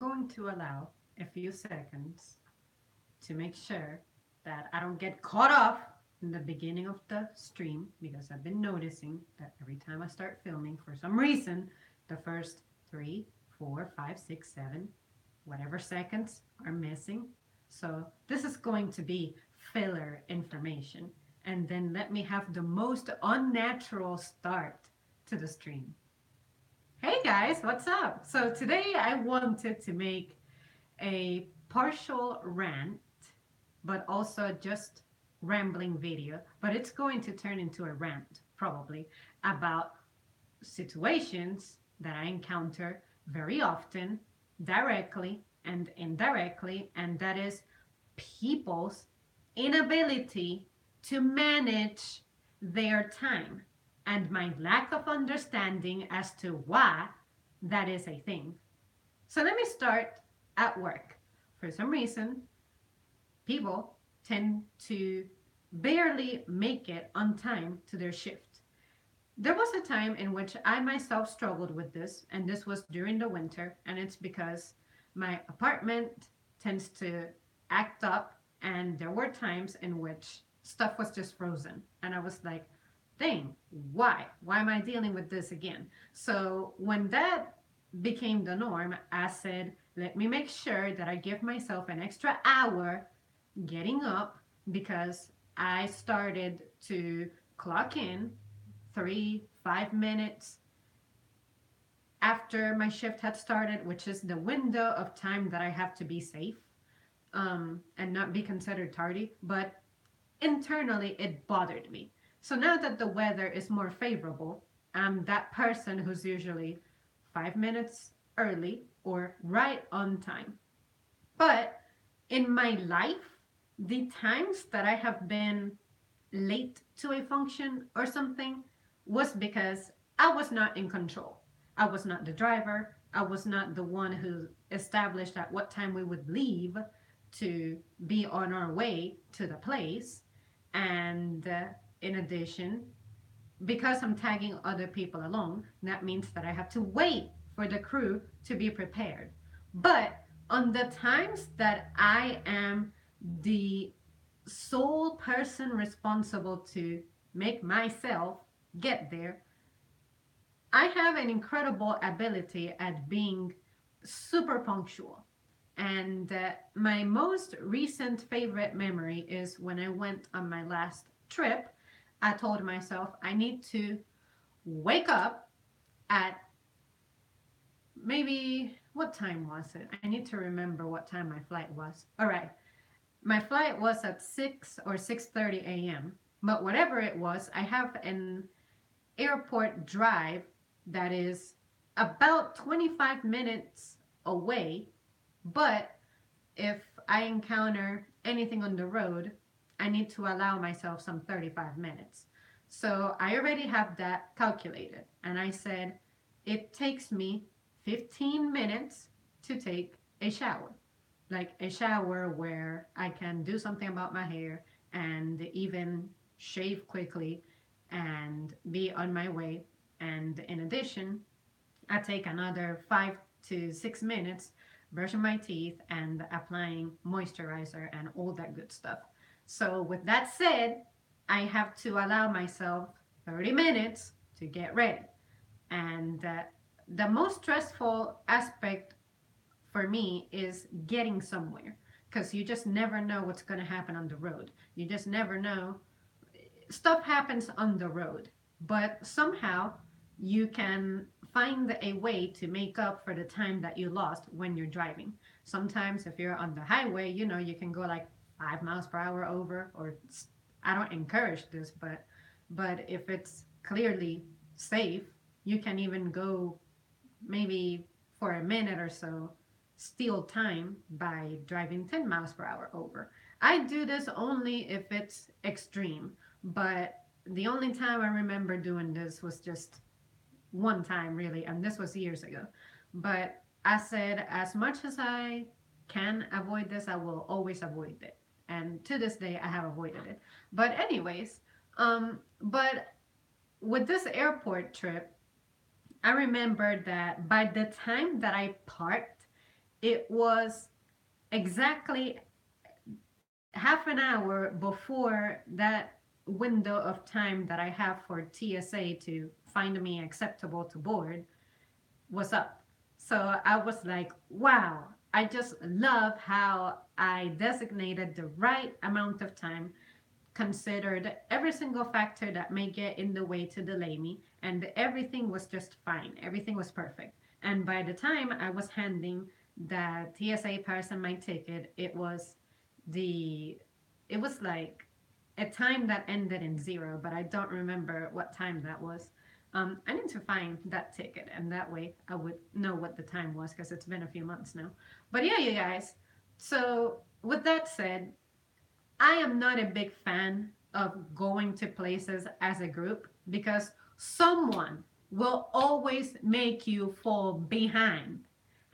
going to allow a few seconds to make sure that I don't get caught off in the beginning of the stream because I've been noticing that every time I start filming, for some reason, the first three, four, five, six, seven, whatever seconds are missing. So this is going to be filler information. And then let me have the most unnatural start to the stream. Hey guys, what's up? So today I wanted to make a partial rant, but also just rambling video. But it's going to turn into a rant, probably, about situations that I encounter very often, directly and indirectly, and that is people's inability to manage their time and my lack of understanding as to why that is a thing. So let me start at work. For some reason, people tend to barely make it on time to their shift. There was a time in which I myself struggled with this, and this was during the winter, and it's because my apartment tends to act up, and there were times in which stuff was just frozen. And I was like, dang, why? Why am I dealing with this again? So when that became the norm, I said, let me make sure that I give myself an extra hour getting up because I started to clock in 3, 5 minutes after my shift had started, which is the window of time that I have to be safe and not be considered tardy. But internally, it bothered me. So now that the weather is more favorable, I'm that person who's usually 5 minutes early or right on time. But in my life, the times that I have been late to a function or something was because I was not in control. I was not the driver. I was not the one who established at what time we would leave to be on our way to the place. And in addition, because I'm tagging other people along, that means that I have to wait for the crew to be prepared. But on the times that I am the sole person responsible to make myself get there, I have an incredible ability at being super punctual. And my most recent favorite memory is when I went on my last trip. I told myself I need to wake up at maybe, what time was it? I need to remember what time my flight was. All right. My flight was at 6 or 6:30 a.m. But whatever it was, I have an airport drive that is about 25 minutes away. But if I encounter anything on the road, I need to allow myself some 35 minutes. So I already have that calculated. And I said, it takes me 15 minutes to take a shower. Like a shower where I can do something about my hair and even shave quickly and be on my way. And in addition, I take another 5 to 6 minutes brushing my teeth and applying moisturizer and all that good stuff. So, with that said, I have to allow myself 30 minutes to get ready. And the most stressful aspect for me is getting somewhere because you just never know what's going to happen on the road. You just never know. Stuff happens on the road, but somehow you can find a way to make up for the time that you lost when you're driving. Sometimes, if you're on the highway, you can go like 5 miles per hour over, or I don't encourage this, but if it's clearly safe, you can even go maybe for a minute or so, steal time by driving 10 miles per hour over. I do this only if it's extreme, but the only time I remember doing this was just one time, really, and this was years ago. But I said, as much as I can avoid this, I will always avoid it. And to this day, I have avoided it. But, anyways, but with this airport trip, I remember that by the time that I parked it was exactly half an hour before that window of time that I have for TSA to find me acceptable to board was up. So I was like, wow, I just love how I designated the right amount of time, considered every single factor that may get in the way to delay me, and everything was just fine. Everything was perfect. And by the time I was handing the TSA person my ticket, the it was like a time that ended in zero, but I don't remember what time that was. I need to find that ticket, and that way I would know what the time was because it's been a few months now. But yeah, you guys. So with that said, I am not a big fan of going to places as a group because someone will always make you fall behind.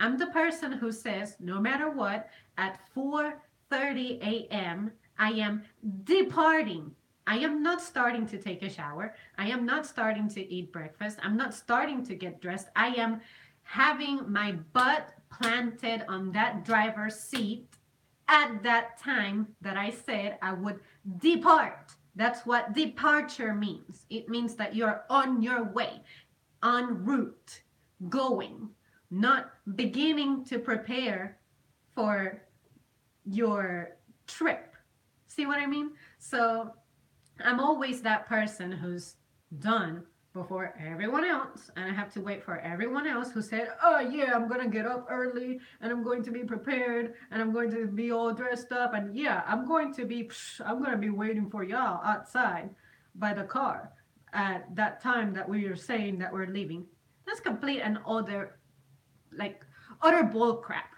I'm the person who says no matter what, at 4:30 a.m. I am departing. I am not starting to take a shower. I am not starting to eat breakfast. I'm not starting to get dressed. I am having my butt planted on that driver's seat at that time that I said I would depart. That's what departure means. It means that you're on your way, en route, going, not beginning to prepare for your trip. See what I mean? So I'm always that person who's done before everyone else, and I have to wait for everyone else who said, "Oh yeah, I'm gonna get up early and I'm going to be prepared and I'm going to be all dressed up and yeah, I'm gonna be waiting for y'all outside by the car at that time that we are saying that we're leaving." That's complete and like utter bull crap.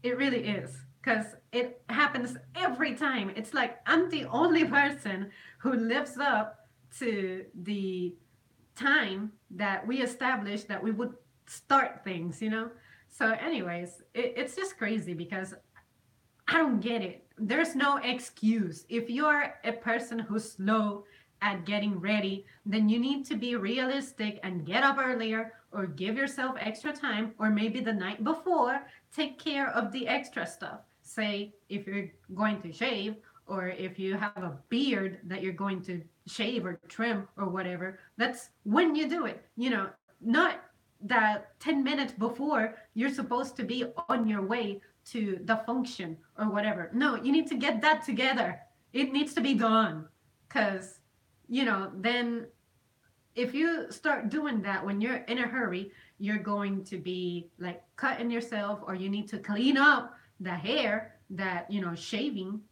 It really is. Because it happens every time. It's like I'm the only person who lives up to the time that we established that we would start things. So, anyways, it's just crazy because I don't get it. There's no excuse. If you're a person who's slow at getting ready, then you need to be realistic and get up earlier or give yourself extra time or maybe the night before take care of the extra stuff. Say if you're going to shave or if you have a beard that you're going to shave or trim or whatever, that's when you do it. Not that 10 minutes before you're supposed to be on your way to the function or whatever. No, you need to get that together. It needs to be done. Because, then if you start doing that when you're in a hurry, you're going to be like cutting yourself or you need to clean up the hair that, shaving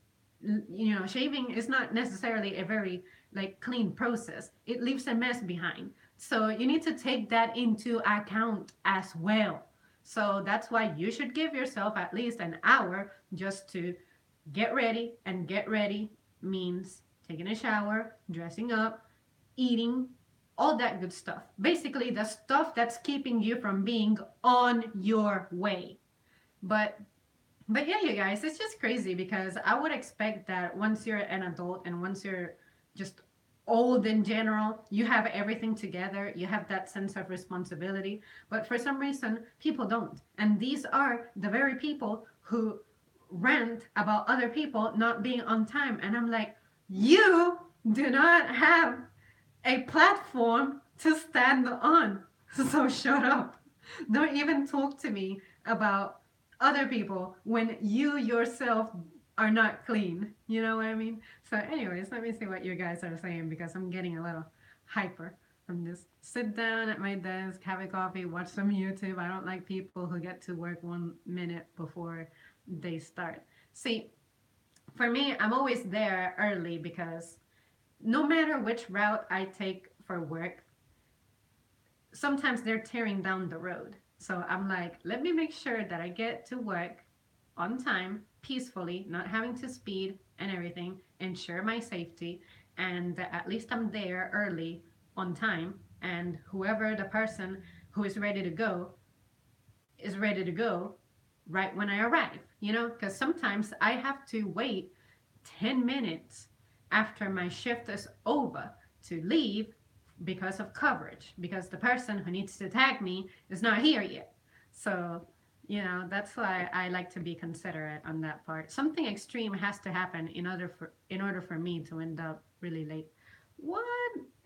is not necessarily a very like clean process. It leaves a mess behind. So you need to take that into account as well. So that's why you should give yourself at least an hour just to get ready. And get ready means taking a shower, dressing up, eating, all that good stuff. Basically, the stuff that's keeping you from being on your way. But but yeah, you guys, it's just crazy because I would expect that once you're an adult and once you're just old in general, you have everything together, you have that sense of responsibility. But for some reason, people don't. And these are the very people who rant about other people not being on time. And I'm like, you do not have a platform to stand on. So shut up. Don't even talk to me about other people when you yourself are not clean. You know what I mean? So, anyways, let me see what you guys are saying because I'm getting a little hyper. I'm just sit down at my desk, have a coffee, watch some YouTube. I don't like people who get to work 1 minute before they start. See, for me, I'm always there early because no matter which route I take for work, sometimes they're tearing down the road. So I'm like, let me make sure that I get to work on time, peacefully, not having to speed and everything, ensure my safety, and at least I'm there early on time. And whoever the person who is ready to go right when I arrive. Because sometimes I have to wait 10 minutes after my shift is over to leave because of coverage, because the person who needs to tag me is not here yet. So, That's why I like to be considerate on that part. Something extreme has to happen in order for me to end up really late. What?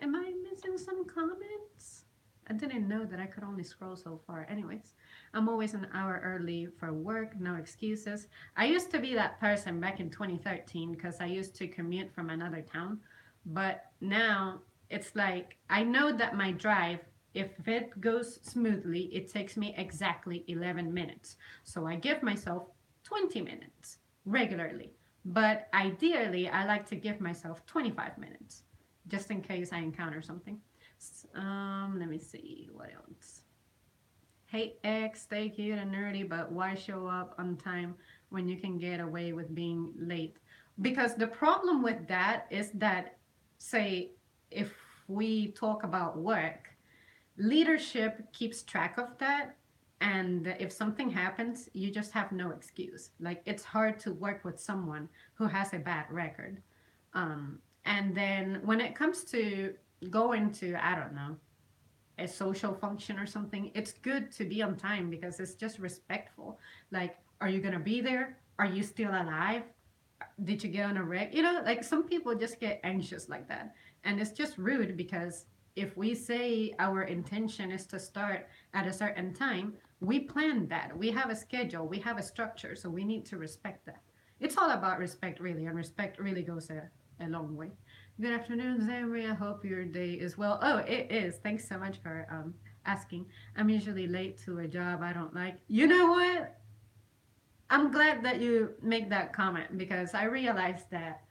Am I missing some comments? I didn't know that I could only scroll so far. Anyways, I'm always an hour early for work, no excuses. I used to be that person back in 2013 because I used to commute from another town. But now it's like I know that my drive, if it goes smoothly, it takes me exactly 11 minutes. So I give myself 20 minutes regularly. But ideally, I like to give myself 25 minutes just in case I encounter something. Let me see what else. Hey X, stay cute and nerdy, but why show up on time when you can get away with being late? Because the problem with that is that, say, if we talk about work, leadership keeps track of that. And if something happens, you just have no excuse. Like, it's hard to work with someone who has a bad record. And then when it comes to going to, I don't know, a social function or something, it's good to be on time because it's just respectful. Like, are you going to be there? Are you still alive? Did you get on a wreck? Like some people just get anxious like that. And it's just rude because if we say our intention is to start at a certain time, we plan that. We have a schedule, we have a structure, so we need to respect that. It's all about respect, really, and respect really goes a long way. Good afternoon, Zamri. I hope your day is well. Oh, it is. Thanks so much for asking. I'm usually late to a job I don't like. You know what? I'm glad that you make that comment because I realized that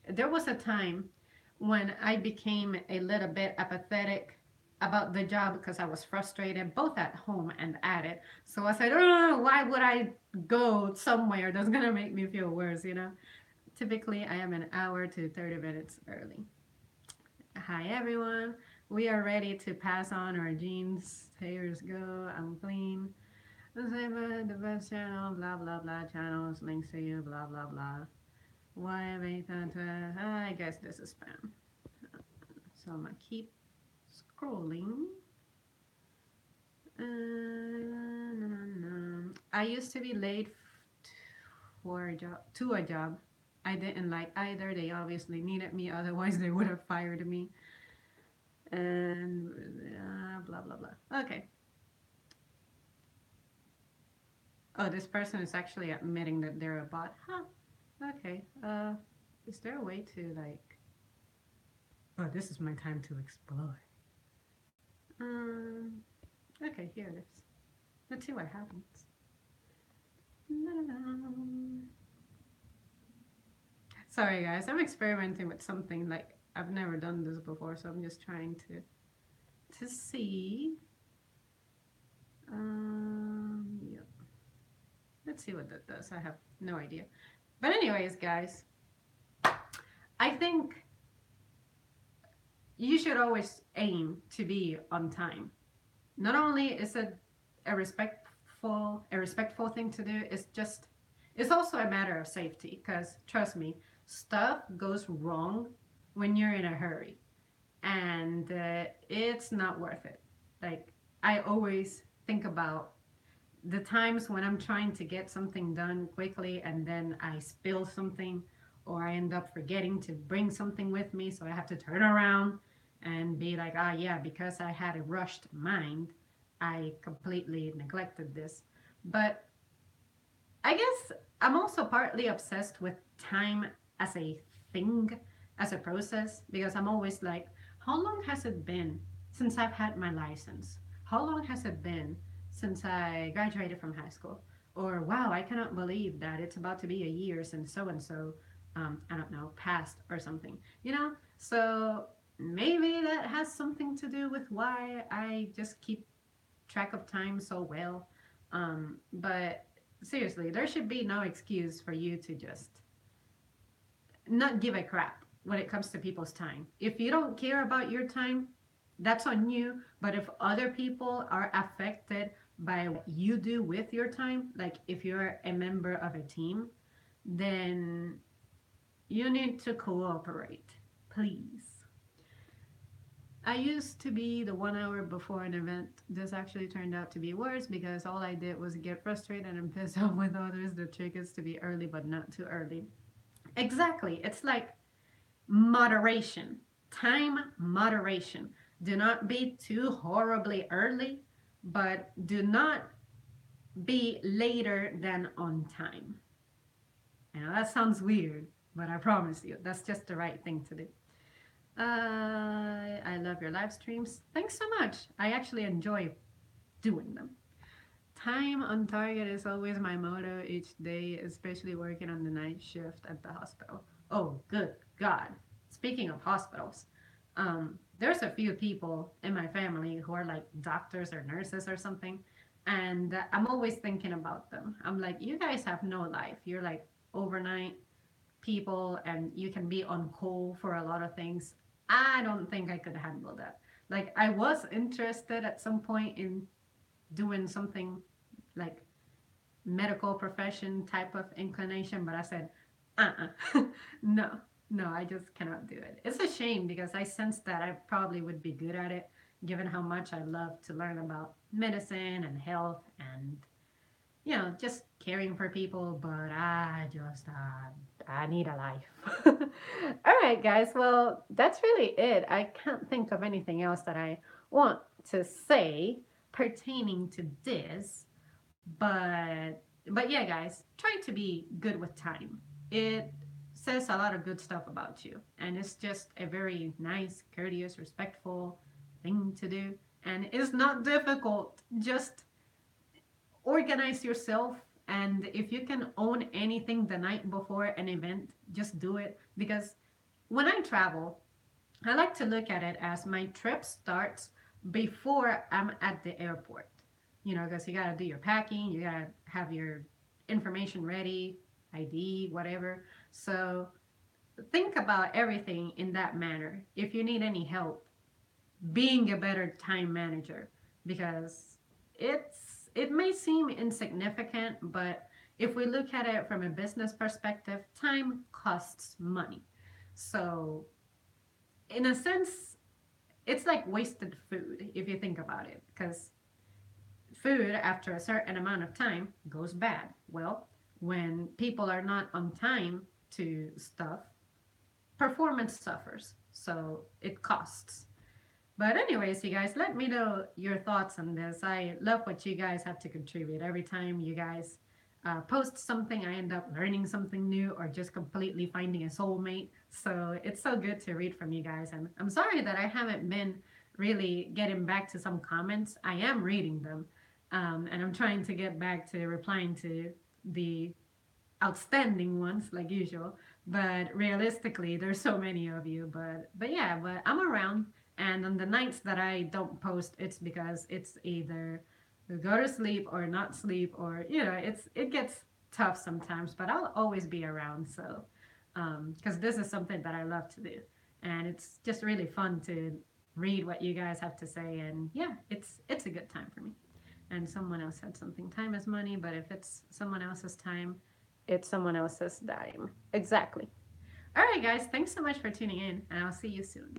there was a time when I became a little bit apathetic about the job because I was frustrated both at home and at it. So I said, oh, why would I go somewhere that's going to make me feel worse? Typically, I am an hour to 30 minutes early. Hi, everyone. We are ready to pass on our jeans. Tears go. I'm clean. The best channel, blah blah blah channels, links to you, blah blah blah. Why have I guess this is spam. So I'm gonna keep scrolling. I used to be late for a job I didn't like either. They obviously needed me, otherwise they would have fired me. And blah blah blah. Okay. Oh, this person is actually admitting that they're a bot. Huh. Okay. Is there a way to like? Oh, this is my time to explore. Um. Okay, here it is. Let's see what happens. Sorry, guys. I'm experimenting with something like I've never done this before, so I'm just trying to see. Yeah. Let's see what that does. I have no idea. But anyways, guys, I think you should always aim to be on time. Not only is it a respectful thing to do, it's also a matter of safety because trust me, stuff goes wrong when you're in a hurry, and it's not worth it. Like, I always think about the times when I'm trying to get something done quickly and then I spill something, or I end up forgetting to bring something with me, so I have to turn around and be like, ah, yeah, because I had a rushed mind, I completely neglected this. But I guess I'm also partly obsessed with time as a thing, as a process, because I'm always like, how long has it been since I've had my license? How long has it been since I graduated from high school? Or, wow, I cannot believe that it's about to be a year since so and so, I don't know, passed or something, you know? So maybe that has something to do with why I just keep track of time so well. But seriously, there should be no excuse for you to just not give a crap when it comes to people's time. If you don't care about your time, that's on you. But if other people are affected by what you do with your time, like if you're a member of a team, then you need to cooperate, please. I used to be the 1 hour before an event. This actually turned out to be worse because all I did was get frustrated and pissed off with others. The trick is to be early, but not too early. Exactly. It's like moderation, time moderation. Do not be too horribly early, but do not be later than on time. I know that sounds weird, but I promise you, that's just the right thing to do. I love your live streams. Thanks so much. I actually enjoy doing them. Time on target is always my motto each day, especially working on the night shift at the hospital. Oh, good God. Speaking of hospitals, there's a few people in my family who are like doctors or nurses or something, and I'm always thinking about them. I'm like, you guys have no life. You're like overnight people and you can be on call for a lot of things. I don't think I could handle that. Like, I was interested at some point in doing something like medical profession type of inclination, but I said, no, no, I just cannot do it. It's a shame because I sense that I probably would be good at it, given how much I love to learn about medicine and health and just caring for people, but I need a life. All right, guys. Well, that's really it. I can't think of anything else that I want to say pertaining to this, but yeah, guys, try to be good with time. It says a lot of good stuff about you, and it's just a very nice, courteous, respectful thing to do, and it's not difficult. Just organize yourself, and if you can own anything the night before an event, just do it. Because when I travel, I like to look at it as my trip starts before I'm at the airport. Because you got to do your packing, you got to have your information ready, ID, whatever. So think about everything in that manner. If you need any help, being a better time manager, because it may seem insignificant, but if we look at it from a business perspective, time costs money. So in a sense, it's like wasted food if you think about it, because food after a certain amount of time goes bad. Well, when people are not on time to stuff, performance suffers. So it costs. But anyways, you guys, let me know your thoughts on this. I love what you guys have to contribute. Every time you guys post something, I end up learning something new or just completely finding a soulmate. So it's so good to read from you guys. And I'm sorry that I haven't been really getting back to some comments. I am reading them, and I'm trying to get back to replying to the outstanding ones like usual. But realistically, there's so many of you. But yeah, but I'm around. And on the nights that I don't post, it's because it's either go to sleep or not sleep, or it gets tough sometimes. But I'll always be around. So because this is something that I love to do, and it's just really fun to read what you guys have to say. And yeah, it's a good time for me. And someone else said something. Time is money, but if it's someone else's time, it's someone else's dime. Exactly. All right, guys. Thanks so much for tuning in, and I'll see you soon.